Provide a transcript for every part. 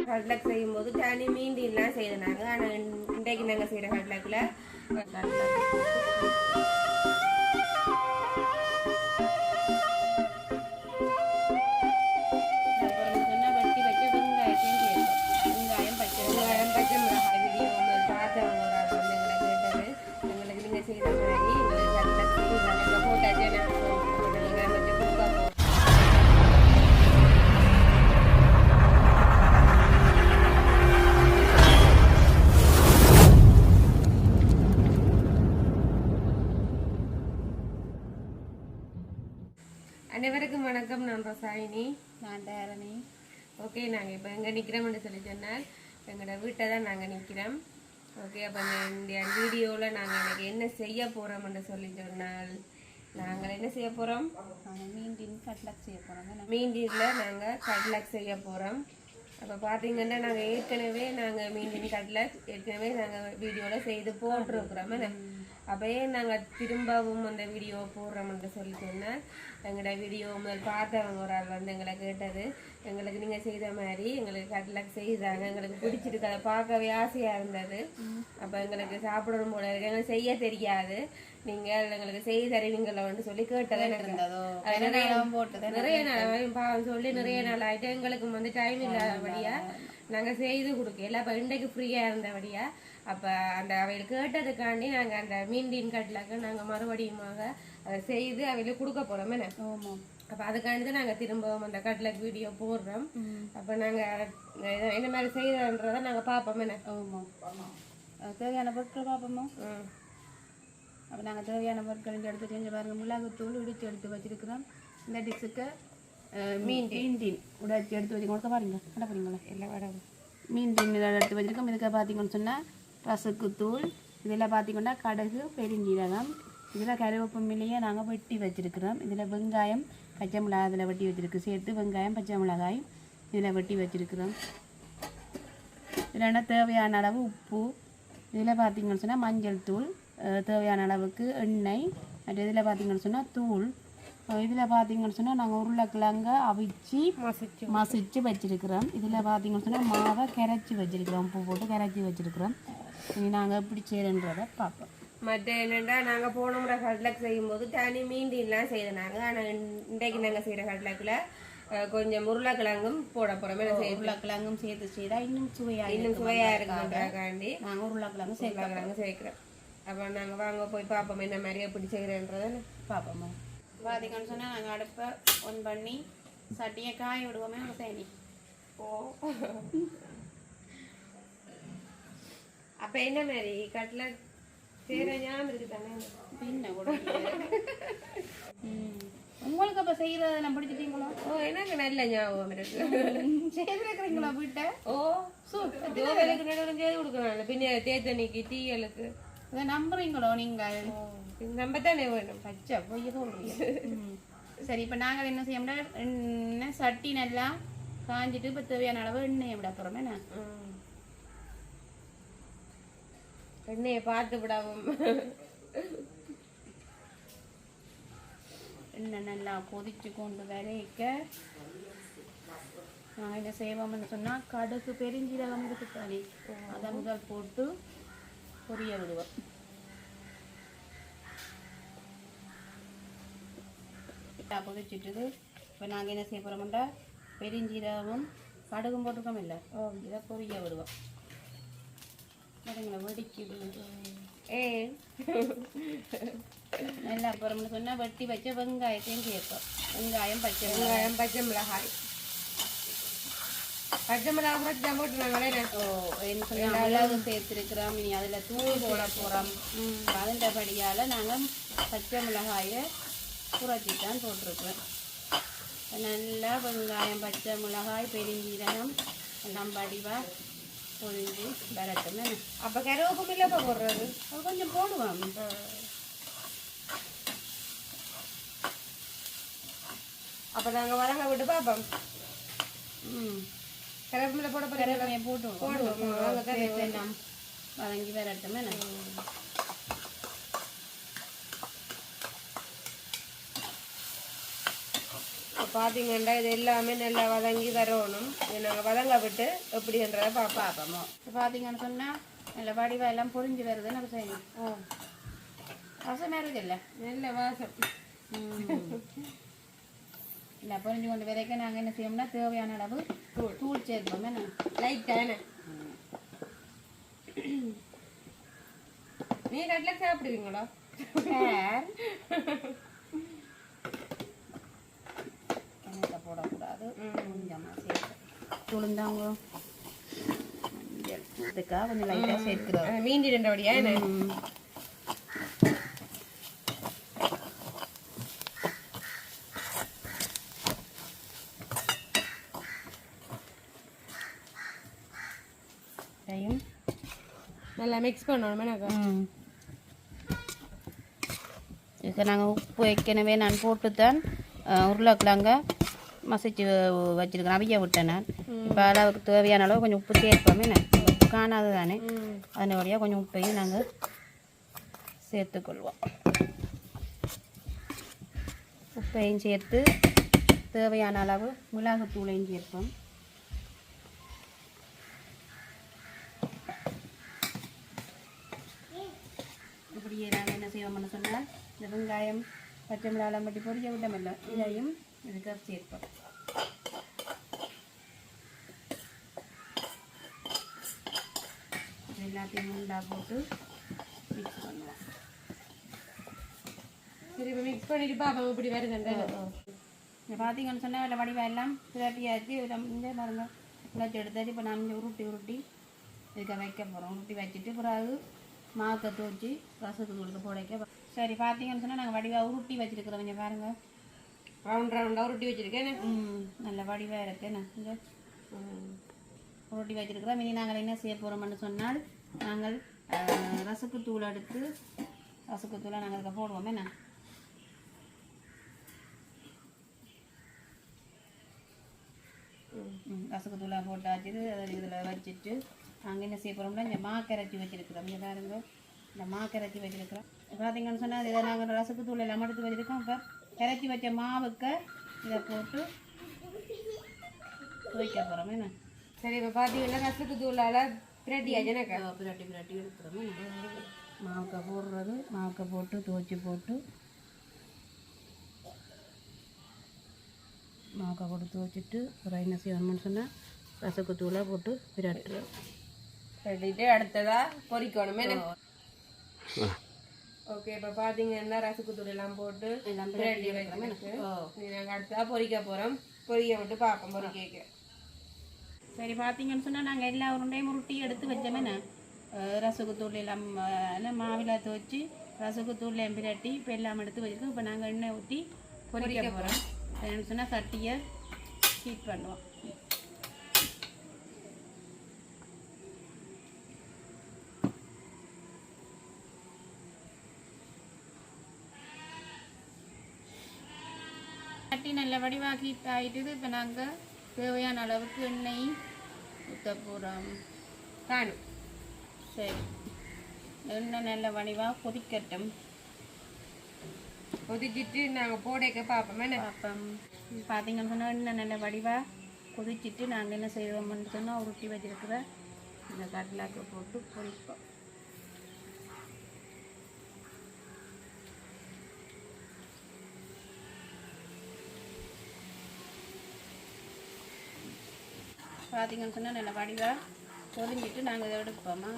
கடலக் செய்யும்போது தனி மீண்டிலாம் செய்தாங்க. ஆனால் இன்றைக்கு நாங்கள் செய்கிற கடலக்கில் வெங்காயம் பச்சை மிளகாய் வீடியோ பார்த்தவங்க ஒரு ஆள் வந்து எங்களை கேட்டது. எங்களுக்கு நீங்கள் செய்த மாதிரி எங்களுக்கு கடலக் செய்து போட்டாச்சு. நாங்கள் கொஞ்சம் கொடுக்க போகிறோம். அனைவருக்கும் வணக்கம். நான் ரசாயினி. நான் தாரணி. ஓகே, நாங்கள் இப்போ எங்கே நிற்கிறோம்னு சொல்லி சொன்னால் எங்களோட வீட்டை தான் நாங்கள் நிற்கிறோம். ஓகே, அப்போ இந்த வீடியோவில் நாங்கள் எனக்கு என்ன செய்ய போகிறோம்னு சொல்லி சொன்னால் நாங்கள் என்ன செய்ய போகிறோம்? மீண்டின் கட்லக் செய்ய போகிறோம். மீண்டியில் நாங்கள் கட்லக் செய்ய போகிறோம். அப்போ பார்த்தீங்கன்னா நாங்கள் ஏற்கனவே மீண்டின் கட்லக் ஏற்கனவே நாங்கள் வீடியோவில் செய்து போட்டிருக்கிறோம். அப்போயே நாங்கள் திரும்பவும் அந்த வீடியோ போடுறோம்னு சொல்லி சொன்னால் எங்களோட வீடியோ முதல் பார்த்தவங்க ஒரு ஆள் வந்து எங்களை கேட்டது. எங்களுக்கு நீங்கள் செய்த மாதிரி எங்களுக்கு கட்லக் செய்தாங்க. எங்களுக்கு பிடிச்சிருக்கு, அதை பார்க்கவே ஆசையாக இருந்தது. அப்போ எங்களுக்கு சாப்பிடணும் போல இருக்கு, எங்களுக்கு செய்ய தெரியாது, நீங்கள் எங்களுக்கு செய்து தருவீங்களோன்னு சொல்லி கேட்டதே இருந்ததோ. நிறைய நாள் பாவம் சொல்லி நிறைய நாள் ஆகிட்டு எங்களுக்கு வந்து டைம் இல்லாதபடியா நாங்கள் செய்து கொடுக்கல. அப்போ இன்றைக்கு ஃப்ரீயாக இருந்தபடியா அப்போ அந்த அவைகளுக்கு கேட்டதுக்காண்டி நாங்கள் அந்த மீண்டின் கட்லக்கு நாங்கள் மறுபடியுமாக அதை செய்து அவைகளுக்கு கொடுக்க போகிறோம். என்ன அப்போ அதுக்காண்டி தான் நாங்கள் திரும்பவும் அந்த கட்லக் வீடியோ போடுறோம். அப்போ நாங்கள் என்ன மாதிரி செய்யறன்றதை நாங்கள் பார்ப்போம். என்ன தேவையான பொருட்கள் பார்ப்போமா? அப்போ நாங்கள் தேவையான பொருட்கள் எடுத்து செஞ்சு பாருங்கள். மிளகுத்தூள் இடித்து எடுத்து வச்சிருக்கிறோம். இந்த டிஷ்ஷுக்கு மீண்டின் உடைச்சி எடுத்து வச்சு கொடுக்க பாருங்க. என்ன பண்ணுங்களா எல்லாம் வட மீண்டின் எடுத்து வச்சிருக்கோம். இதுக்கு பார்த்தீங்கன்னு சொன்னால் ரசுக்கு தூள், இதில் பார்த்தீங்கன்னா கடுகு, பெருஞ்சீரகம், இதில் கருவேப்பமில்லையே நாங்கள் வெட்டி வச்சுருக்கிறோம். இதில் வெங்காயம் பச்சை மிளகாய் இதில் வெட்டி வச்சுருக்கு, சேர்த்து வெங்காயம் பச்சை மிளகாய் இதில் வெட்டி வச்சுருக்கிறோம். இல்லைன்னா தேவையான அளவு உப்பு, இதில் பார்த்தீங்கன்னு சொன்னால் மஞ்சள் தூள், தேவையான அளவுக்கு எண்ணெய், மற்ற இதில் பார்த்தீங்கன்னு சொன்னால் தூள், இதில் பார்த்தீங்கன்னு சொன்னால் நாங்கள் உருளைக்கிழங்க அவிச்சு மசிச்சு வச்சுருக்கிறோம். இதில் பார்த்தீங்கன்னு சொன்னால் மாவை கரைச்சி வச்சுருக்கிறோம், உப்பு போட்டு கரைச்சி வச்சுருக்கிறோம். இனி நாங்கள் எப்படி செய்யறன்றதை பார்ப்போம். மற்ற என்னென்னா நாங்கள் போன முறை கட்லக் செய்யும்போது தனி மீண்டின்லாம் செய்தாங்க. ஆனால் இன்றைக்கு நாங்கள் செய்கிற கட்லக்கில் கொஞ்சம் உருளைக்கிழங்கும் போட போகிறோம். உருளைக்கிழங்கும் சேர்த்து செய்தால் இன்னும் சுவையாக இருக்குன்றதுக்காண்டி நாங்கள் உருளைக்கிழங்கு சேர்க்கிறோம். அப்போ நாங்கள் வாங்க போய் பார்ப்போம் என்ன மாதிரி எப்படி செய்கிறேன்றதை பார்ப்போமா. பார்த்தீங்கன்னு சொன்னால் நாங்கள் அடுப்பை ஒன் பண்ணி சட்டியை காய விடுவோமே ஒரு சேனி. அப்போ என்ன மாதிரி கட்லக் செய்கிற ஞாபகம் இருக்கு தானே? பின்ன கூட உங்களுக்கு அப்போ செய்கிறதெல்லாம் பிடிச்சிட்டீங்களோ? எனக்கு நல்ல ஞாபகம் இருக்கு. செய்திருக்கிறீங்களா வீட்டை? ஜோவேலுக்கு நடுவில் செய்து கொடுக்கணும். பின்ன தேத்தனிக்கு டீயலுக்கு அதை நம்புறீங்களோ நீங்கள்? நம்ப தானே வேணும். பச்சை பொய்ய சொல்றீங்க. சரி, இப்போ நாங்கள் என்ன செய்யணும்னா எண்ணெய் சட்டி நல்லா காஞ்சிட்டு இப்போ தேவையான அளவு எண்ணெயை விட போகிறோம். என்ன எண்ணெயை பார்த்து விடாவும் எண்ணெய் நல்லா கொதிச்சு கொண்டு விளைவிக்க நாங்கள் என்ன செய்வோம்னு சொன்னால் கடுகு பெருஞ்சீரகம் இருக்குத்தானே அதை முதல் போட்டு பொரிய விடுவோம். கொதிச்சுட்டு இப்போ நாங்கள் என்ன செய்ய போகிறோம்னா பெருஞ்சீரகமும் கடுகும் போட்டிருக்கோம் இல்லை, இதை பொரிய விடுவோம். அதுங்களை வெடிக்குது. நல்லா அப்புறம்னு சொன்னால் வெட்டி வச்ச வெங்காயத்தையும் சேர்ப்போம். வெங்காயம் பச்சை மிளகாய் போட்டு என்ன சொன்னால் மிளகு சேர்த்துருக்கிறோம். இனி அதில் தூள் போட போகிறோம். அதன்படியால் நாங்கள் பச்சை மிளகாயை குறைச்சித்தான் போட்டிருக்கிறோம். நல்லா வெங்காயம் பச்சை மிளகாய் பெருஞ்சீரகம் எல்லாம் படிவாக பொழிஞ்சு வரட்டுமே. அப்போ கருவேப்பிலை போடுறது அது கொஞ்சம் போடுவோம். அப்போ நாங்கள் வதங்க விட்டு பார்ப்போம். கருவேப்பிலை போட கருவேப்பிலையை போடுவோம். வதங்கி வரட்டுமே. பார்த்தீங்கன்னா இது எல்லாமே நல்லா வதங்கி வரணும். இது நாங்கள் வதங்க விட்டு எப்படின்றத பார்ப்போமோ. இப்போ பார்த்தீங்கன்னு சொன்னால் நல்ல வடிவா எல்லாம் பொரிஞ்சு வருது நம்ம செய்யணும். வாசம் வருது இல்லை, நல்ல வாசம். இல்லை பொரிஞ்சு கொண்டு வரைக்கும் நாங்கள் என்ன செய்யணும்னா தேவையான அளவு தூள் சேர்ப்போம். என்ன லைட்டான நீ கடலை சாப்பிடுவீங்களா? எண்ணெய் போடக்கூடாது, கொஞ்சமாக சேர்த்து துளுந்தாங்க இதுக்காக கொஞ்சம் லைட்டாக சேர்க்கிறோம். மீண்டி ரெண்டபடியா என்ன நல்லா மிக்ஸ் பண்ணணும். இதுக்கு நாங்கள் உப்பு ஏற்கனவே நான் போட்டுத்தான் உருளைக்கிழங்க மசிச்சு வச்சுருக்கேன், அவிய விட்டேன் நான். இப்போ அளவுக்கு தேவையான அளவு கொஞ்சம் உப்பு சேர்ப்போமே, உப்பு காணாது தானே, அதன் வழியாக கொஞ்சம் உப்பையும் நாங்கள் சேர்த்துக்கொள்வோம். உப்பையும் சேர்த்து தேவையான அளவு மிளகுத்தூளையும் சேர்ப்போம். இப்படியே நாங்கள் என்ன செய்வோம்னு சொன்னால் இந்த வெங்காயம் பச்சை மிளகாய் பட்டி பொரிய விட்டமில்ல இதையும் இதுக்கு சேர்ப்போம். எல்லாத்தையும் உண்டா போட்டு மிக்ஸ் பண்ணுவோம். சரி, இப்போ மிக்ஸ் பண்ணிட்டு பாப்போம் இப்படி வருதுன்ற. பார்த்தீங்கன்னு சொன்னால் அதில் வடிவா எல்லாம் திரட்டியாச்சு இந்த பாருங்க உலர்த்தி எடுத்தாச்சு. இப்போ நான் உருட்டி இதுக்கு வைக்க போகிறோம். உருட்டி வச்சுட்டு பிறகு மாவுக்க தூச்சி ரசத்துக்கு கொடுக்க போடைக்க. சரி, பார்த்தீங்கன்னு சொன்னால் நாங்கள் வடிவாக உருட்டி வச்சுருக்கிறோம். கொஞ்சம் பாருங்கள், ரவுண்ட் ரவுண்டாக உருட்டி வச்சுருக்கேன். நல்ல வடிவாக இருக்கேன். இங்கே உருட்டி வச்சுருக்கிறோம். இனி நாங்கள் என்ன செய்ய போகிறோம்னு சொன்னால் நாங்கள் ரசக்குத்தூள் எடுத்து ரசக்குத்தூளை நாங்கள் இதுக்கு போடுவோம். என்ன ரசக்குத்தூளை போட்டாச்சு. அதை இதில் வச்சுட்டு நாங்கள் என்ன செய்ய போகிறோம்னா இந்த மாக்கரைச்சி வச்சுருக்கிறோம். இங்கே பாருங்க, இந்த மாக்கரைச்சி வச்சுருக்கிறோம். பார்த்தீங்கன்னு சொன்னால் இதை நாங்கள் ரசக்குத்தூள் எல்லாம் எடுத்து வச்சுருக்கோம். இப்போ கரைச்சி வச்ச மாவுக்கு இதை போட்டு துவைக்க போகிறோம். என்ன சரி, இப்போ பார்த்தீங்கன்னா ரசக்குத்தூளால் பிரட்டியாச்சு எனக்கு பிரட்டி எடுத்துக்கிறோம். மாவுக்க போடுறது, மாவுக்க போட்டு துவைச்சி போட்டு மாவுக்க போட்டு துவைச்சிட்டு அப்புறம் என்ன செய்யணும்னு சொன்னால் ரசக்குத்தூளை போட்டு பிரட்டுறோம். பிரட்டிட்டு அடுத்ததாக பொரிக்கணுமே. ஓகே, இப்போ பார்த்தீங்கன்னா ரசக்குத்தூள் எல்லாம் போட்டு எல்லாம் பிரட்டி வச்சுருக்கு. நாங்கள் அடுத்ததாக பொரிக்க போகிறோம். பொரிக்க விட்டு பார்ப்போம் பொரிக்க. சரி, பார்த்தீங்கன்னு சொன்னால் நாங்கள் எல்லா உருண்டையும் உருட்டி எடுத்து வச்சோமே. ரசகுத்தூள் எல்லாம் மாவில் துவச்சி ரசகுத்தூள்லையும் பிரட்டி இப்போ எல்லாம் எடுத்து வச்சுருக்கோம். இப்போ நாங்கள் எண்ணெய் ஊற்றி பொரிக்க போகிறோம். என்னன்னு சொன்னால் சட்டியை ஹீட் பண்ணுவோம். சட்டி நல்ல வடிவாக்கி ஆகிட்டுது. இப்போ நாங்கள் தேவையான அளவுக்கு எண்ணெய் ஊற்ற போகிறோம். காணும். சரி, எண்ணெய் நல்ல வடிவாக கொதிக்கட்டும். கொதிச்சிட்டு நாங்கள் போடைக்க பார்ப்போம். பார்ப்போம். பார்த்தீங்கன்னு சொன்னால் எண்ணெய் நல்ல வடிவாக கொதிச்சிட்டு நாங்கள் என்ன செய்வோம்னு சொன்னால் உருட்டி வச்சிருக்கிற இந்த கடலாக்க போட்டு பொரிப்போம். பார்த்தீங்கன்னு சொன்னால் நல்ல வடிவாக பொரிஞ்சிட்டு நாங்கள் இதை எடுப்போமா.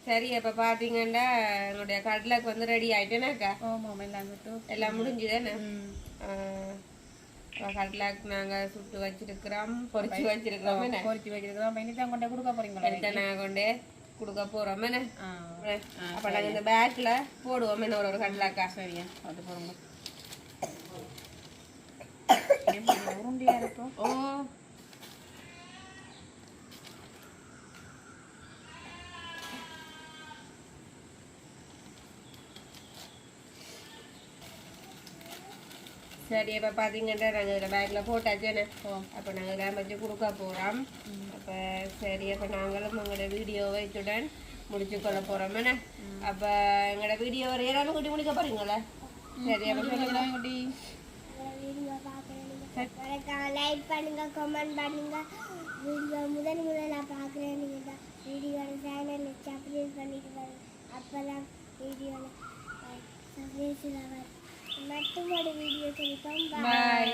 சரி, இப்போ பார்த்தீங்கன்னா என்னுடைய கடலைக்கு வந்து ரெடி ஆகிட்டேனாக்கா. ஆமாம், எல்லாம் எல்லாம் முடிஞ்சுதானே. கடலைக்கு நாங்கள் சுட்டு வச்சிருக்கிறோம், பொரிச்சு வச்சிருக்கிறோம். பொரிச்சு வச்சிருக்கிறோம். இனிதான் கொண்டே கொடுக்க போறீங்களா? நாங்கள் கொண்டே கொடுக்க போகிறோம். அப்போ நாங்கள் இந்த பேக்கில் போடுவோம். ஒரு கடலைக்கா. சரியா, அது போடுங்க. உருண்டியாக இருக்கும். ஓ, சரி இப்போ பார்த்தீங்கன்னா நாங்கள் இதில் பேக்கில் போட்டாச்சுன்னு அப்போ நாங்கள் இதை வச்சு கொடுக்க போகிறோம் அப்போ சரி அப்போ நாங்களும் உங்களோட வீடியோவை இத்துடன் முடிச்சு கொள்ள போகிறோம் என்ன அப்போ எங்களோட வீடியோ எல்லாமே குட்டி முடிக்க போகிறீங்களா சரி அப்போ சொல்லுங்க குட்டி லைக் பண்ணுங்க கமெண்ட் பண்ணுங்க வீடியோ முதல்ல பார்க்குறேன் நீங்கள் வீடியோவில் சேனல் சப்ஸ்கிரைப் பண்ணிட்டு பாருங்க அப்போதான் வீடியோவில் சப்ஸ்கிரைப் மட்டும் வீடியோ சொல்லிப்போம் பாய்